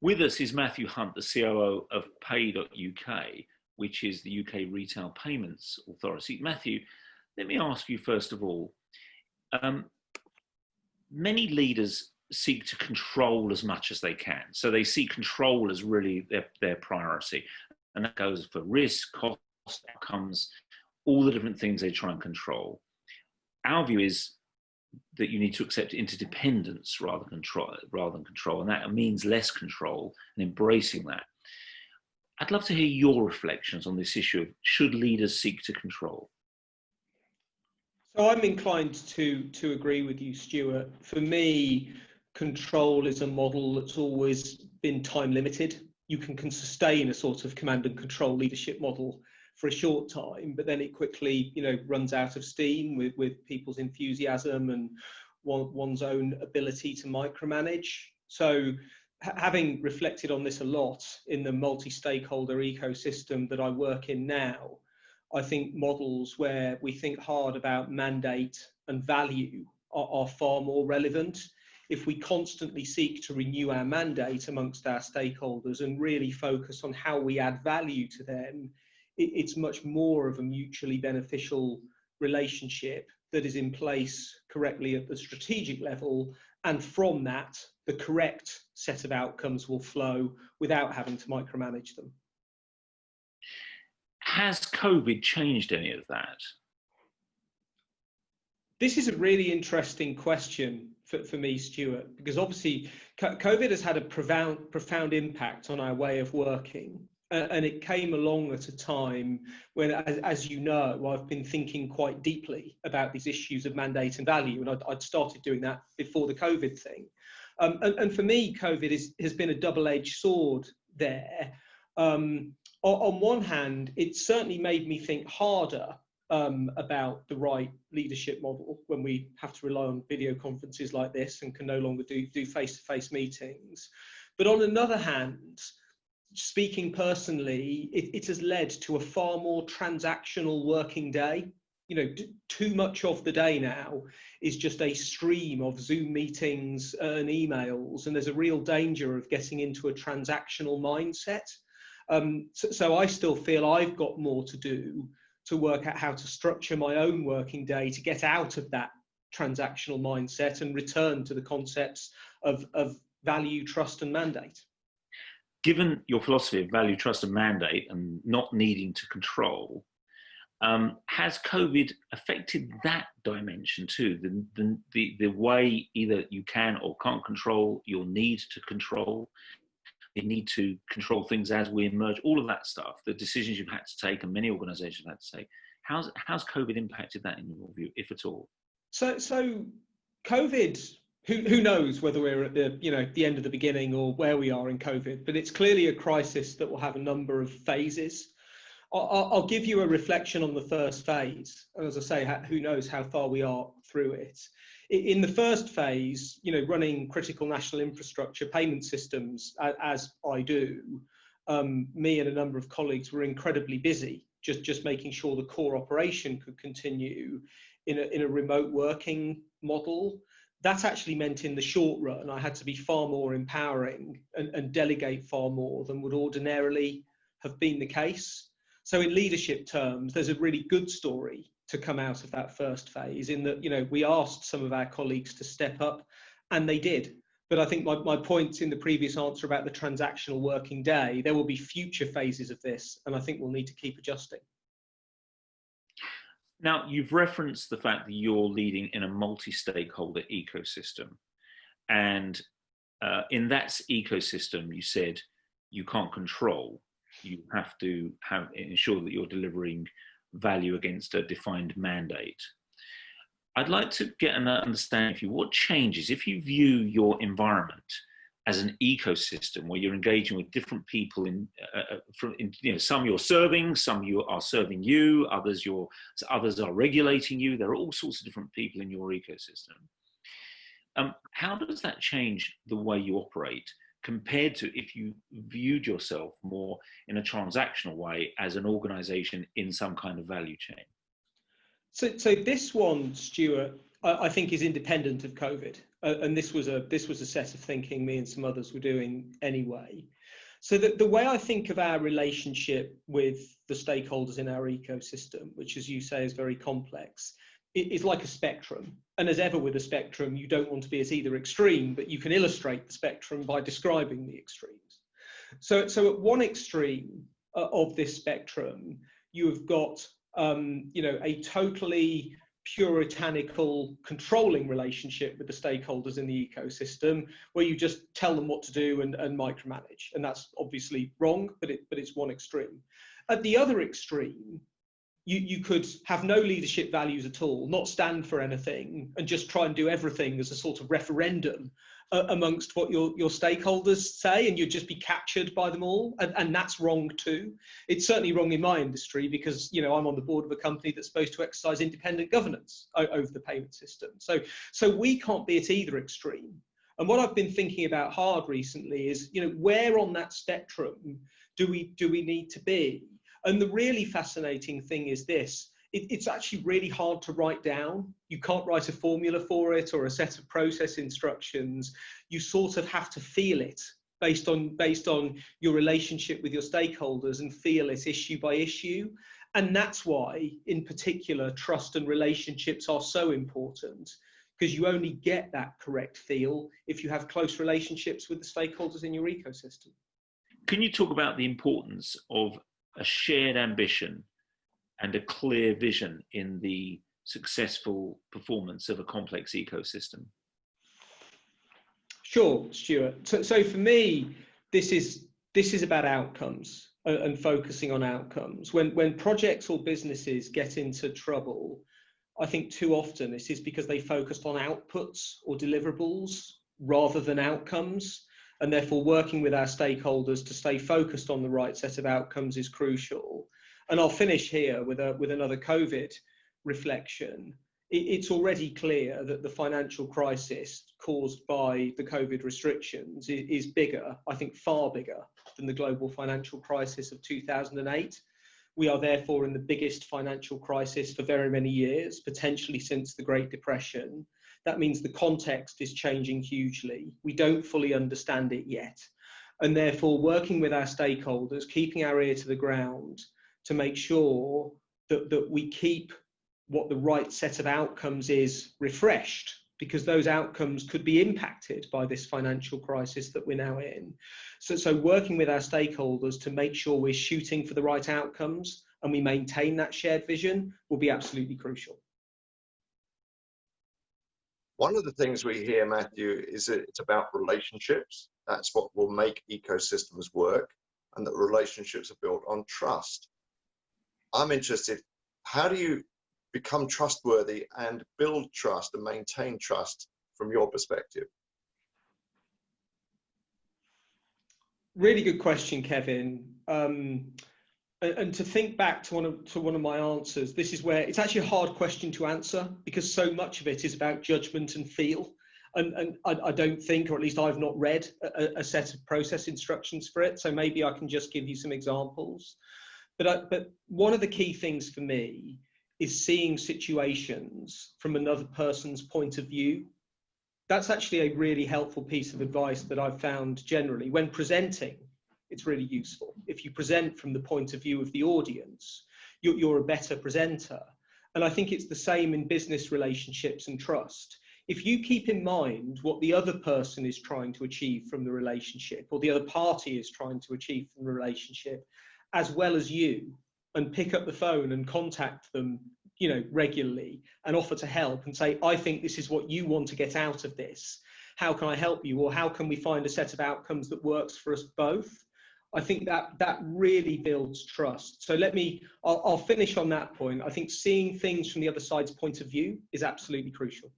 With us is Matthew Hunt, the COO of Pay.uk, which is the UK Retail Payments Authority. Matthew, let me ask you first of all, um, many leaders seek to control as much as they can. So they see control as really their priority. And that goes for risk, cost, outcomes, all the different things they try and control. Our view is that you need to accept interdependence rather than control, and that means less control and embracing that. I'd love to hear your reflections on this issue of should leaders seek to control? So I'm inclined to agree with you, Stuart. For me, control is a model that's always been time limited. You can sustain a sort of command and control leadership model for a short time, but then it quickly, runs out of steam with people's enthusiasm and one's own ability to micromanage. So having reflected on this a lot in the multi-stakeholder ecosystem that I work in now, I think models where we think hard about mandate and value are far more relevant. If we constantly seek to renew our mandate amongst our stakeholders and really focus on how we add value to them, it's much more of a mutually beneficial relationship that is in place correctly at the strategic level, and from that, the correct set of outcomes will flow without having to micromanage them. Has COVID changed any of that? This is a really interesting question for me, Stuart, because obviously COVID has had a profound impact on our way of working. And it came along at a time when, as you know, I've been thinking quite deeply about these issues of mandate and value, and I'd started doing that before the COVID thing. And for me, COVID has been a double-edged sword there. On one hand, it certainly made me think harder about the right leadership model when we have to rely on video conferences like this and can no longer do face-to-face meetings. But on another hand, speaking personally, it has led to a far more transactional working day. Too much of the day now is just a stream of Zoom meetings and emails, and there's a real danger of getting into a transactional mindset. So I still feel I've got more to do to work out how to structure my own working day to get out of that transactional mindset and return to the concepts of value, trust, and mandate. Given your philosophy of value, trust, and mandate, and not needing to control, has COVID affected that dimension too? The way either you can or can't control, your need to control, the need to control things as we emerge, all of that stuff, the decisions you've had to take, and many organisations have had to take. How's COVID impacted that in your view, if at all? So COVID. Who knows whether we're at the end of the beginning or where we are in COVID, but it's clearly a crisis that will have a number of phases. I'll give you a reflection on the first phase. And as I say, who knows how far we are through it. In the first phase, running critical national infrastructure payment systems, as I do, me and a number of colleagues were incredibly busy, just making sure the core operation could continue in a remote working model. That actually meant in the short run, I had to be far more empowering and delegate far more than would ordinarily have been the case. So in leadership terms, there's a really good story to come out of that first phase in that, we asked some of our colleagues to step up and they did. But I think my point in the previous answer about the transactional working day, there will be future phases of this, and I think we'll need to keep adjusting. Now, you've referenced the fact that you're leading in a multi-stakeholder ecosystem. And in that ecosystem, you said you can't control. You have to ensure that you're delivering value against a defined mandate. I'd like to get an understanding of you. What changes if you view your environment as an ecosystem where you're engaging with different people some you're serving, some you are serving you, others are regulating you. There are all sorts of different people in your ecosystem. How does that change the way you operate compared to if you viewed yourself more in a transactional way as an organization in some kind of value chain? So this one, Stuart, I think is independent of COVID, and this was a set of thinking me and some others were doing anyway. So the way I think of our relationship with the stakeholders in our ecosystem, which as you say is very complex, it is like a spectrum. And as ever with a spectrum, you don't want to be at either extreme, but you can illustrate the spectrum by describing the extremes. So at one extreme of this spectrum, you have got a totally puritanical controlling relationship with the stakeholders in the ecosystem, where you just tell them what to do and micromanage, and that's obviously wrong, but it's one extreme. At the other extreme, you could have no leadership values at all, not stand for anything, and just try and do everything as a sort of referendum amongst what your stakeholders say, and you'd just be captured by them all, and that's wrong too. It's certainly wrong in my industry because I'm on the board of a company that's supposed to exercise independent governance over the payment system. So we can't be at either extreme. And what I've been thinking about hard recently is where on that spectrum do we need to be? And the really fascinating thing is this. It's actually really hard to write down. You can't write a formula for it or a set of process instructions. You sort of have to feel it based on your relationship with your stakeholders and feel it issue by issue. And that's why, in particular, trust and relationships are so important, because you only get that correct feel if you have close relationships with the stakeholders in your ecosystem. Can you talk about the importance of a shared ambition and a clear vision in the successful performance of a complex ecosystem? Sure, Stuart. So for me, this is about outcomes and focusing on outcomes. When projects or businesses get into trouble, I think too often this is because they focused on outputs or deliverables rather than outcomes. And therefore working with our stakeholders to stay focused on the right set of outcomes is crucial. And I'll finish here with another COVID reflection. It's already clear that the financial crisis caused by the COVID restrictions is bigger, I think far bigger than the global financial crisis of 2008. We are therefore in the biggest financial crisis for very many years, potentially since the Great Depression. That means the context is changing hugely. We don't fully understand it yet. And therefore, working with our stakeholders, keeping our ear to the ground to make sure that we keep what the right set of outcomes is refreshed, because those outcomes could be impacted by this financial crisis that we're now in. So working with our stakeholders to make sure we're shooting for the right outcomes and we maintain that shared vision will be absolutely crucial. One of the things we hear, Matthew, is that it's about relationships. That's what will make ecosystems work, and that relationships are built on trust. I'm interested, how do you become trustworthy and build trust and maintain trust from your perspective? Really good question, Kevin. And to think back to one of my answers, this is where it's actually a hard question to answer, because so much of it is about judgment and feel. And I don't think, or at least I've not read a set of process instructions for it. So maybe I can just give you some examples. But one of the key things for me is seeing situations from another person's point of view. That's actually a really helpful piece of advice that I've found generally when presenting. It's really useful. If you present from the point of view of the audience, you're a better presenter. And I think it's the same in business relationships and trust. If you keep in mind what the other person is trying to achieve from the relationship, or the other party is trying to achieve from the relationship, as well as you, and pick up the phone and contact them, regularly, and offer to help and say, I think this is what you want to get out of this. How can I help you? Or how can we find a set of outcomes that works for us both? I think that really builds trust. So I'll finish on that point. I think seeing things from the other side's point of view is absolutely crucial.